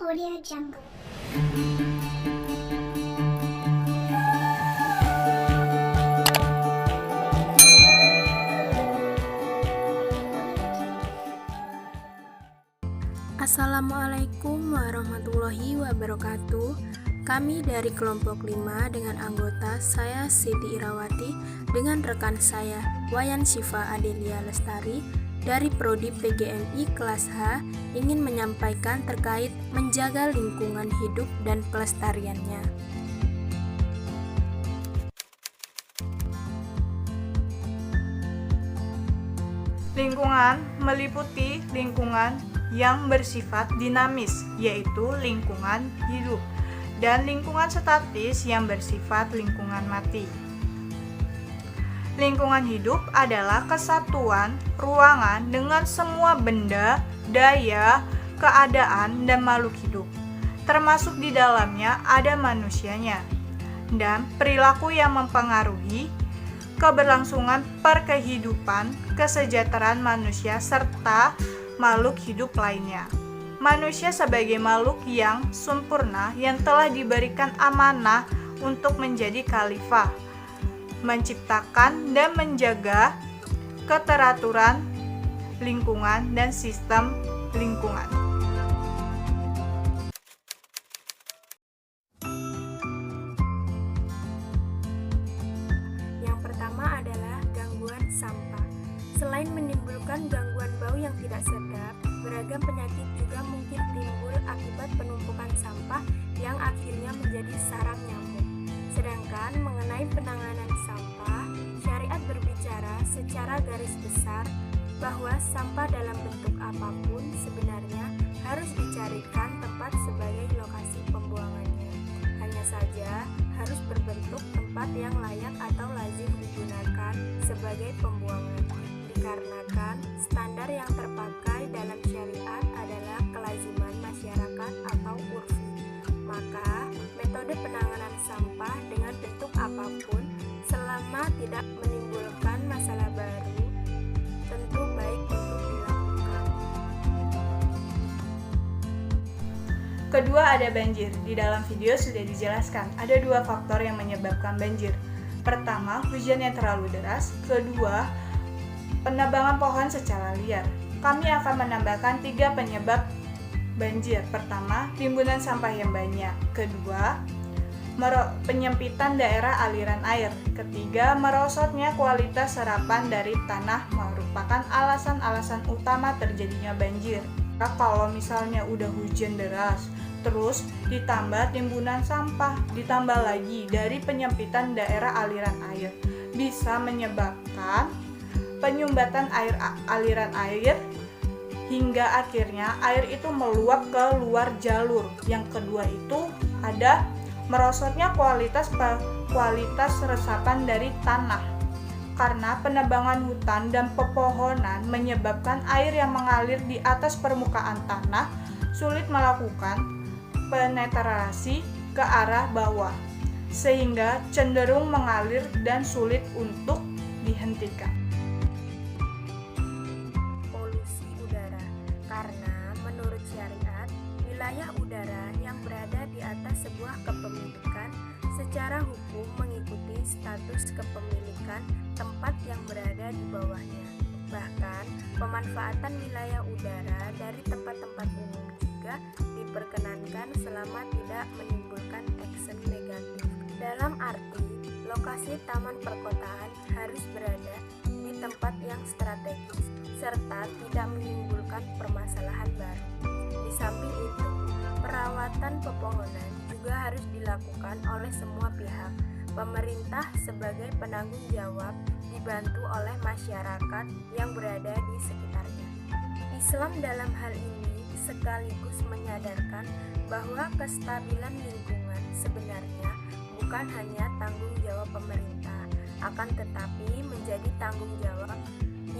Audio Jungle. Assalamualaikum warahmatullahi wabarakatuh. Kami dari kelompok 5 dengan anggota saya Siti Irawati dengan rekan saya Wayan Syifa Adelia Lestari dari Prodi PGMI kelas H ingin menyampaikan terkait menjaga lingkungan hidup dan pelestariannya. Lingkungan meliputi lingkungan yang bersifat dinamis, yaitu lingkungan hidup, dan lingkungan statis yang bersifat lingkungan mati. Lingkungan hidup adalah kesatuan ruangan dengan semua benda, daya, keadaan, dan makhluk hidup, termasuk di dalamnya ada manusianya, dan perilaku yang mempengaruhi keberlangsungan perkehidupan, kesejahteraan manusia, serta makhluk hidup lainnya. Manusia sebagai makhluk yang sempurna yang telah diberikan amanah untuk menjadi khalifah, menciptakan dan menjaga keteraturan lingkungan dan sistem lingkungan. Yang pertama adalah gangguan sampah. Selain menimbulkan gangguan bau yang tidak sedap, beragam penyakit juga mungkin timbul akibat penumpukan sampah yang akhirnya menjadi sarang nyamuk. Sedangkan mengenai penanganan sampah, syariat berbicara secara garis besar bahwa sampah dalam bentuk apapun sebenarnya harus dicarikan tempat sebagai lokasi pembuangannya. Hanya saja harus berbentuk tempat yang layak atau lazim digunakan sebagai pembuangan. Dikarenakan standar yang terpakai dalam syariat adalah kelaziman masyarakat atau urfi, maka metode penanganan sampah dengan bentuk apapun selama tidak menimbulkan masalah baru tentu baik untuk dilakukan. Kedua, ada banjir. Di dalam video sudah dijelaskan ada dua faktor yang menyebabkan banjir. Pertama, hujan yang terlalu deras. Kedua, penebangan pohon secara liar. Kami akan menambahkan 3 penyebab banjir. Pertama, timbunan sampah yang banyak. Kedua, penyempitan daerah aliran air. Ketiga, merosotnya kualitas serapan dari tanah merupakan alasan-alasan utama terjadinya banjir. Kalau misalnya udah hujan deras, terus ditambah timbunan sampah, ditambah lagi dari penyempitan daerah aliran air, bisa menyebabkan penyumbatan aliran air hingga akhirnya air itu meluap ke luar jalur. Yang kedua itu ada merosotnya kualitas resapan dari tanah. Karena penebangan hutan dan pepohonan menyebabkan air yang mengalir di atas permukaan tanah sulit melakukan penetrasi ke arah bawah, sehingga cenderung mengalir dan sulit untuk dihentikan. Polusi udara. Karena menurut syariat, wilayah udara yang berada di atas sebuah kepemilikan secara hukum mengikuti status kepemilikan tempat yang berada di bawahnya. Bahkan, pemanfaatan wilayah udara dari tempat-tempat umum juga diperkenankan selama tidak menimbulkan action negatif. Dalam arti, lokasi taman perkotaan harus berada di tempat yang strategis serta tidak menimbulkan permasalahan baru. Di samping itu, perawatan pepohonan juga harus dilakukan oleh semua pihak. Pemerintah sebagai penanggung jawab dibantu oleh masyarakat yang berada di sekitarnya. Islam dalam hal ini sekaligus menyadarkan bahwa kestabilan lingkungan sebenarnya bukan hanya tanggung jawab pemerintah, akan tetapi menjadi tanggung jawab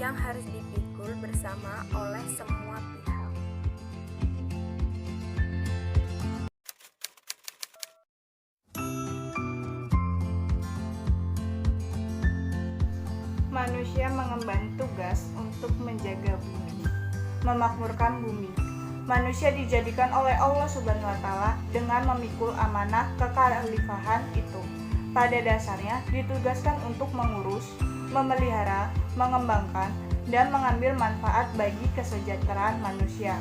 yang harus dipikul bersama oleh semua pihak. Manusia mengemban tugas untuk menjaga bumi, memakmurkan bumi. manusia dijadikan oleh Allah Subhanahu wa Ta'ala dengan memikul amanah kekhalifahan itu. Pada dasarnya ditugaskan untuk mengurus, memelihara, mengembangkan, dan mengambil manfaat bagi kesejahteraan manusia.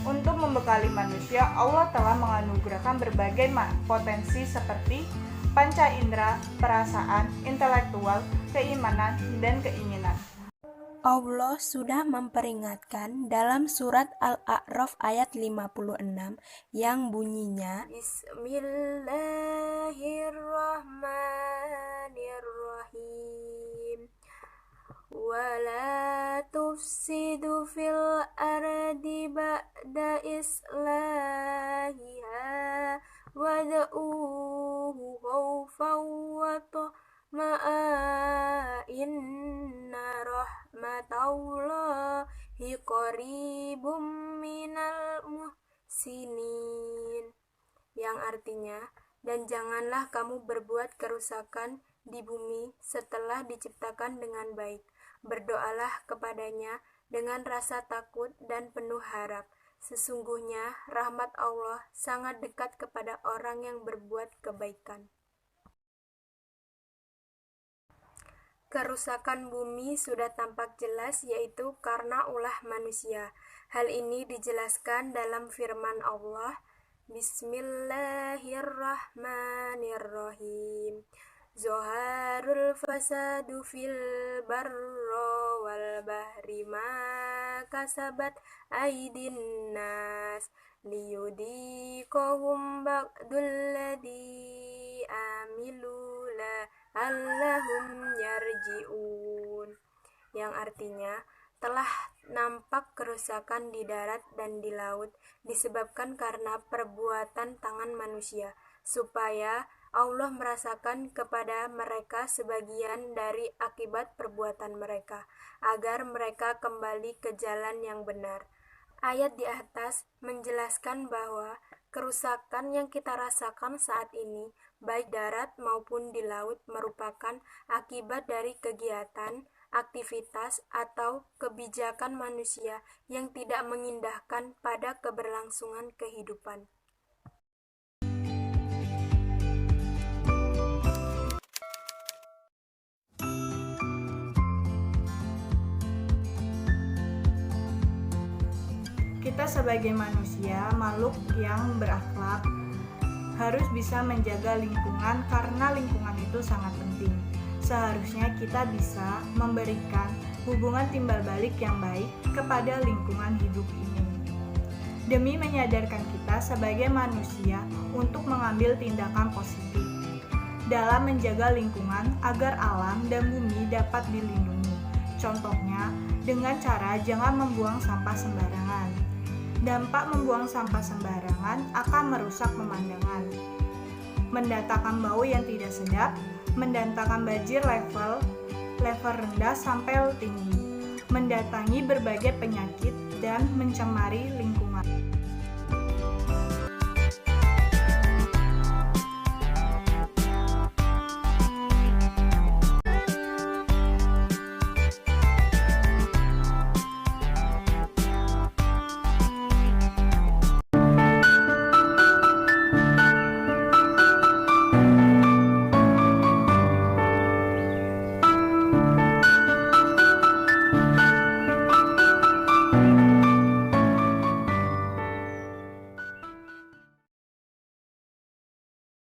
Untuk membekali manusia, Allah telah menganugerahkan berbagai potensi seperti panca indera, perasaan, intelektual, keimanan, dan keinginan. Allah sudah memperingatkan dalam surat Al-A'raf ayat 56 yang bunyinya Bismillahirrahmanirrahim wala tufsidu fil ardi ba'da islahiha wad'uhu khawfan wa tama'an inna rahmatallahi qaribum minal muhsinin, yang artinya, dan janganlah kamu berbuat kerusakan di bumi setelah diciptakan dengan baik. Berdoalah kepadanya dengan rasa takut dan penuh harap. Sesungguhnya rahmat Allah sangat dekat kepada orang yang berbuat kebaikan. Kerusakan bumi sudah tampak jelas, yaitu karena ulah manusia. Hal ini dijelaskan dalam firman Allah, Bismillahirrahmanirrahim. Zoharul fasadu fil barro wal bahri ma kasabat aidin nas liyudikohum ba'dul ladhi amilu la'allahum yarji'un, yang artinya telah nampak kerusakan di darat dan di laut disebabkan karena perbuatan tangan manusia, supaya Allah merasakan kepada mereka sebagian dari akibat perbuatan mereka, agar mereka kembali ke jalan yang benar. Ayat di atas menjelaskan bahwa kerusakan yang kita rasakan saat ini, baik darat maupun di laut, merupakan akibat dari kegiatan, aktivitas, atau kebijakan manusia yang tidak mengindahkan pada keberlangsungan kehidupan. Kita sebagai manusia, makhluk yang berakhlak, harus bisa menjaga lingkungan karena lingkungan itu sangat penting. Seharusnya kita bisa memberikan hubungan timbal balik yang baik kepada lingkungan hidup ini. Demi menyadarkan kita sebagai manusia untuk mengambil tindakan positif dalam menjaga lingkungan agar alam dan bumi dapat dilindungi. Contohnya, dengan cara jangan membuang sampah sembarangan. Dampak membuang sampah sembarangan akan merusak pemandangan, mendatangkan bau yang tidak sedap, mendatangkan banjir level rendah sampai tinggi, mendatangi berbagai penyakit, dan mencemari lingkungan.